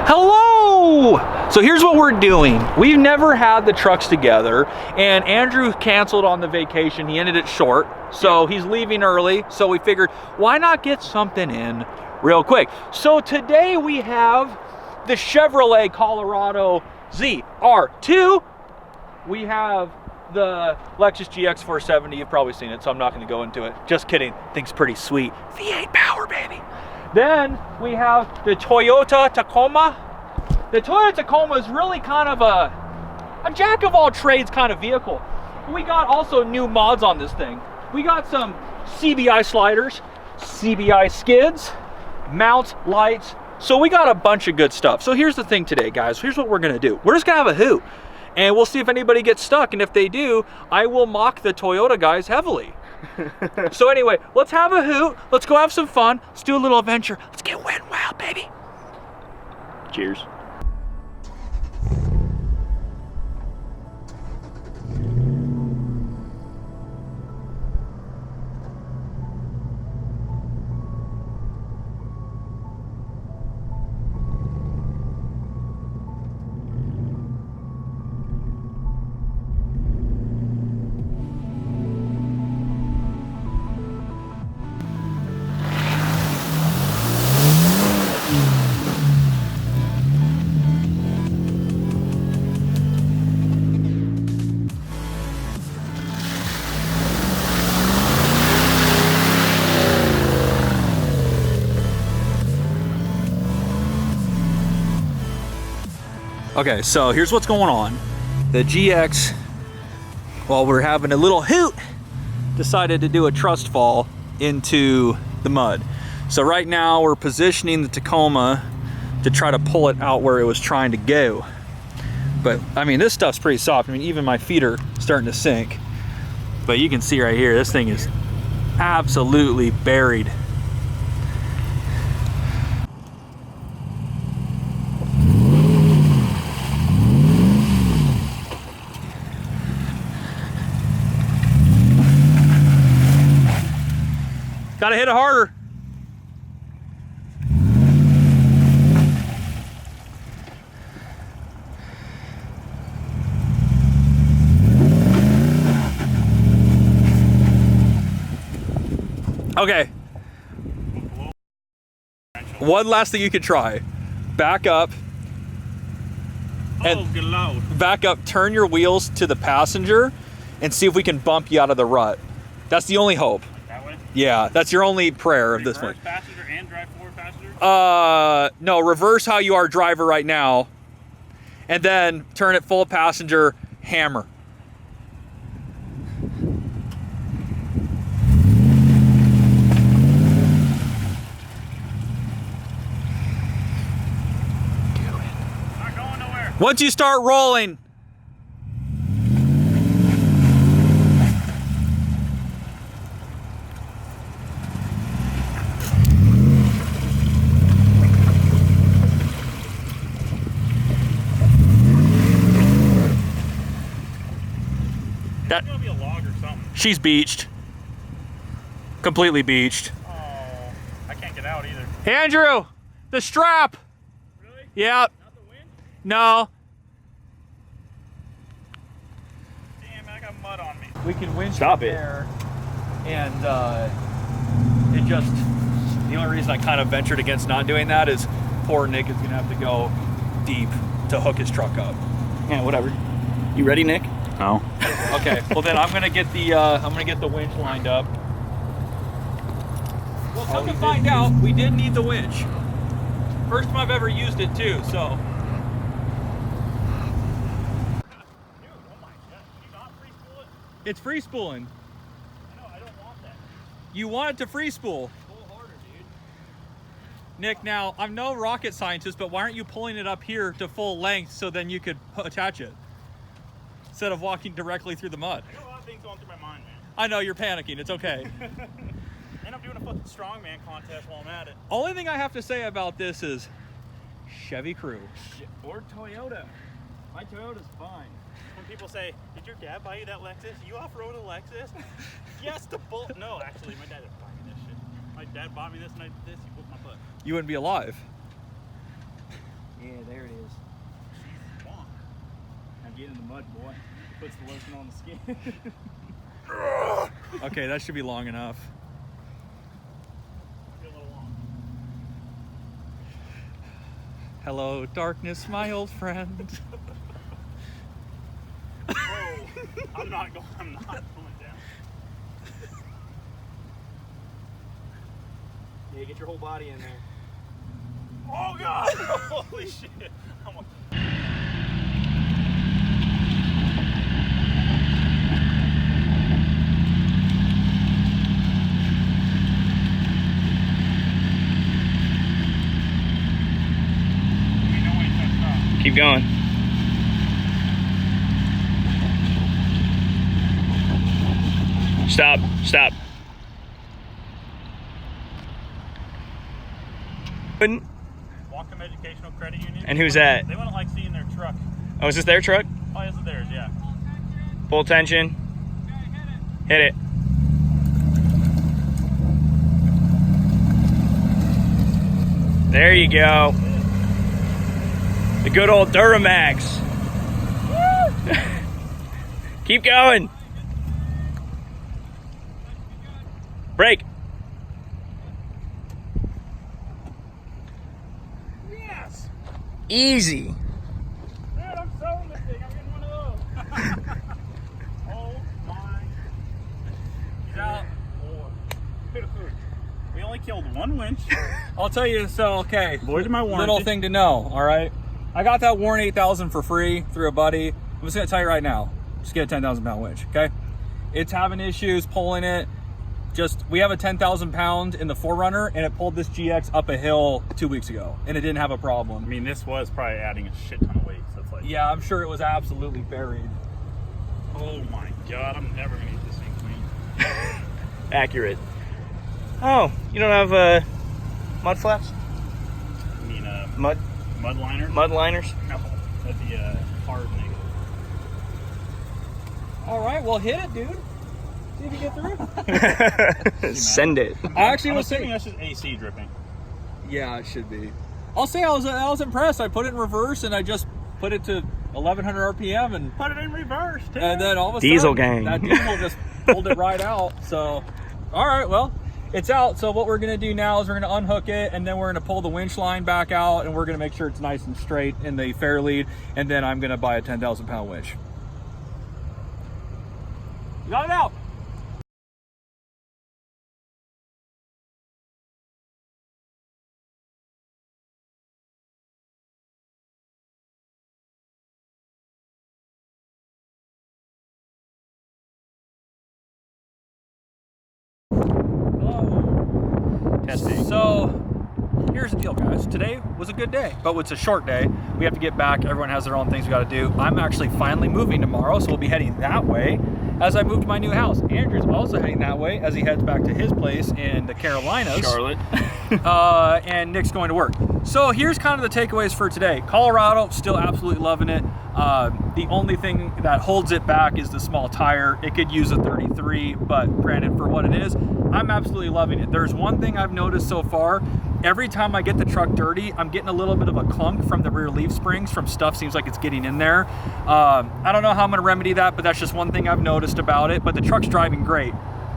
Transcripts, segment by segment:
Hello! So here's what we're doing. We've never had the trucks together, and Andrew canceled on the vacation. He ended it short, so he's leaving early. So we figured, why not get something in real quick? So today we have the Chevrolet Colorado ZR2. We have the Lexus GX470. You've probably seen it, so I'm not going to go into it. Just kidding. Thing's pretty sweet. V8 power, baby. Then we have the Toyota Tacoma. The Toyota Tacoma is really kind of a jack of all trades kind of vehicle. We got also new mods on this thing. We got some CBI sliders, CBI skids, mount lights. So we got a bunch of good stuff. So here's the thing today, guys. Here's what we're gonna do. We're just gonna have a hoot, and we'll see if anybody gets stuck. And if they do, I will mock the Toyota guys heavily. So anyway, let's have a hoot. Let's go have some fun. Let's do a little adventure. Let's get wet and wild, baby. Cheers. Okay, so here's what's going on. The GX, while we're having a little hoot, decided to do a trust fall into the mud. So right now we're positioning the Tacoma to try to pull it out where it was trying to go. But I mean, this stuff's pretty soft. I mean, even my feet are starting to sink. But you can see right here, this thing is absolutely buried. Gotta hit it harder. Okay. One last thing you could try. Back up. And back up, turn your wheels to the passenger and see if we can bump you out of the rut. That's the only hope. Yeah, that's your only prayer of this one. Reverse passenger and drive forward passenger? No, reverse how you are driver right now, and then turn it full passenger, hammer. Not going nowhere. Once you start rolling, It's gonna be a log or something. she's beached. Completely beached. Oh, I can't get out either. Andrew, the strap. Really? Yep. Not the wind? No. Damn, I got mud on me. We can winch Stop it. there, and it just, the only reason I kind of ventured against not doing that is poor Nick is gonna have to go deep to hook his truck up. Yeah, whatever. You ready, Nick? No. Okay, well then I'm gonna get the winch lined up. Well, come to find out, we did need the winch. First time I've ever used it too, so. Dude, oh my god, can you not free spool it? It's free spooling. No, I don't want that. You want it to free spool. Pull harder, dude. Nick, now, I'm no rocket scientist, but why aren't you pulling it up here to full length so then you could attach it? Instead of walking directly through the mud. I got a lot of things going through my mind, man. I know, you're panicking, it's okay. And I'm doing a fucking strongman contest while I'm at it. Only thing I have to say about this is Chevy Crew. Or Toyota. My Toyota's fine. When people say, did your dad buy you that Lexus? You off-road a Lexus? Yes, the bull. No, actually, my dad didn't buy me this shit. My dad bought me this and I did this. He whooped my butt. You wouldn't be alive. Yeah, There it is. Bonk. Now get in the mud, boy. It puts the lotion on the skin. Okay, that should be long enough. Be a little long. Hello, darkness, my old friend. Whoa. I'm not going down. Yeah, get your whole body in there. Oh God! Holy shit! Keep going. Stop. Stop. Wacom Educational Credit Union. And who's that? They wouldn't like seeing their truck. Oh, is this their truck? Oh, this is theirs, yeah. Full tension. Hit it. There you go. The good old Duramax. Keep going. Brake. Yes! Easy. Dude, I'm selling this thing. I'm getting one of those. Oh my. He's out. We only killed one winch. I'll tell you, so, okay. Voided my warranty. Little thing to know, all right? I got that Warren 8000 for free through a buddy. I'm just gonna tell you right now, just get a 10,000 pound winch, okay? It's having issues pulling it. We have a 10,000 pound in the 4Runner, and it pulled this GX up a hill 2 weeks ago, and it didn't have a problem. I mean, this was probably adding a shit ton of weight, so it's like... Yeah, I'm sure it was absolutely buried. Oh my God, I'm never gonna get this thing clean. Accurate. Oh, you don't have mud flaps? I mean, Mud liners? mud liners? No, that'd be hard negative. All right, well, hit it, dude. See if you get through. Send it. I actually I'm was assuming saying, that's just AC dripping. yeah, it should be. I'll say I was impressed. I put it in reverse and I just put it to 1100 RPM and Put it in reverse, too. then all of a Diesel sudden, gang. that diesel just pulled it right out. So, all right, well, it's out. So what we're gonna do now is we're gonna unhook it, and then we're gonna pull the winch line back out, and we're gonna make sure it's nice and straight in the fair lead, and then I'm gonna buy a 10,000 pound winch. You got it out. Testing. So here's the deal, guys. Today was a good day, but it's a short day. We have to get back. Everyone has their own things we got to do. I'm actually finally moving tomorrow, so we'll be heading that way as I move to my new house. Andrew's also heading that way as he heads back to his place in the Carolinas. Charlotte. And Nick's going to work. So here's kind of the takeaways for today. Colorado, still absolutely loving it. The only thing that holds it back is the small tire. It could use a 33, but granted, for what it is, I'm absolutely loving it. There's one thing I've noticed so far. Every time I get the truck dirty, I'm getting a little bit of a clunk from the rear leaf springs from stuff seems like it's getting in there. I don't know how I'm gonna remedy that, but that's just one thing I've noticed about it. But the truck's driving great.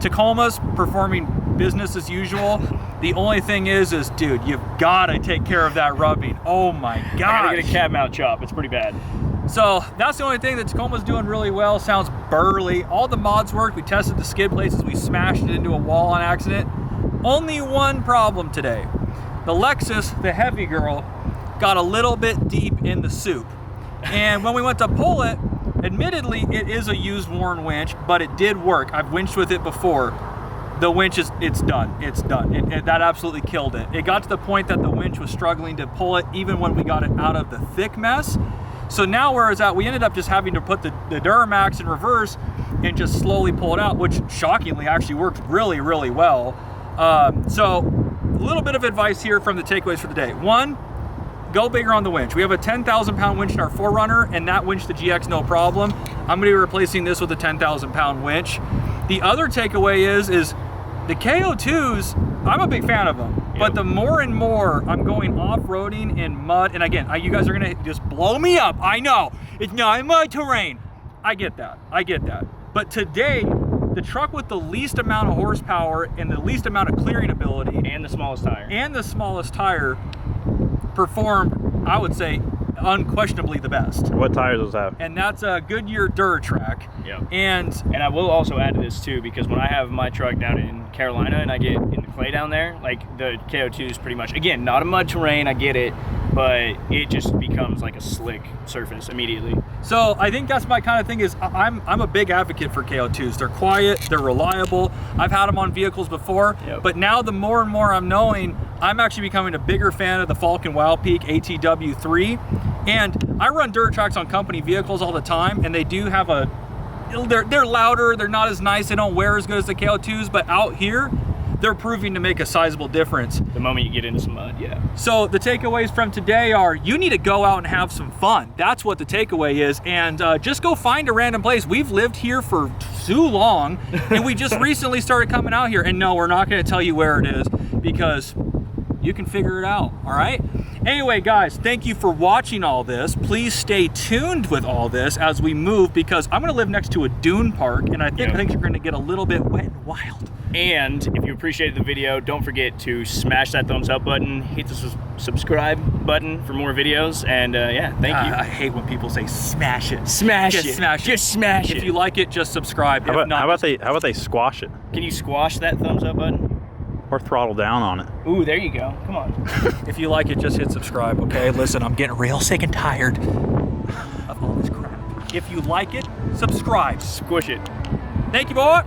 Tacoma's performing business as usual. The only thing is dude, you've gotta take care of that rubbing. Oh my God. I gotta get a cab mount chop. It's pretty bad. So that's the only thing that Tacoma's doing really well. Sounds burly. All the mods worked. We tested the skid places. We smashed it into a wall on accident. Only one problem today. The Lexus, the heavy girl, got a little bit deep in the soup. And when we went to pull it, admittedly, it is a used worn winch, but it did work. I've winched with it before. The winch it's done. It's done. That absolutely killed it. It got to the point that the winch was struggling to pull it even when we got it out of the thick mess. So now where it's at, we ended up just having to put the Duramax in reverse and just slowly pull it out, which shockingly actually worked really, really well. So a little bit of advice here from the takeaways for the day. One, go bigger on the winch. We have a 10,000 pound winch in our 4Runner, and that winch, the GX, no problem. I'm gonna be replacing this with a 10,000 pound winch. The other takeaway is the KO2s, I'm a big fan of them. But the more and more I'm going off-roading in mud, and again, you guys are gonna just blow me up. I know, it's not mud terrain. I get that, But today, the truck with the least amount of horsepower and the least amount of clearing ability And the smallest tire. Performed, I would say, unquestionably the best. What tires does it have? And that's a Goodyear Duratrack. Yep. And I will also add to this too, because when I have my truck down in Carolina and I get in the clay down there, like the KO2 is pretty much, again, not a mud terrain, I get it, but it just becomes like a slick surface immediately. so I think that's my kind of thing is I'm a big advocate for KO2s. They're quiet, they're reliable. I've had them on vehicles before, Yep. but now the more and more I'm knowing, I'm actually becoming a bigger fan of the Falcon Wild Peak ATW3. And I run Duratracks on company vehicles all the time, and they do have they're louder, they're not as nice, they don't wear as good as the KO2s, but out here, they're proving to make a sizable difference. The moment you get into some mud, yeah. So the takeaways from today are you need to go out and have some fun. That's what the takeaway is. And just go find a random place. We've lived here for too long, and we just recently started coming out here. And no, we're not going to tell you where it is because you can figure it out, all right? Anyway, guys, thank you for watching all this. Please stay tuned with all this as we move, because I'm going to live next to a dune park, and I think you're going to get a little bit wet and wild. And if you appreciated the video, don't forget to smash that thumbs up button, hit the subscribe button for more videos, and yeah, thank you. I hate when people say smash it. Smash Just it. smash it. Just smash it. If you like it, just subscribe. How If not, about they squash it Can you squash that thumbs up button? or throttle down on it? Ooh, there you go. Come on. if you like it, just hit subscribe, okay? Listen, I'm getting real sick and tired of all this crap. If you like it, subscribe. Squish it. Thank you, boy.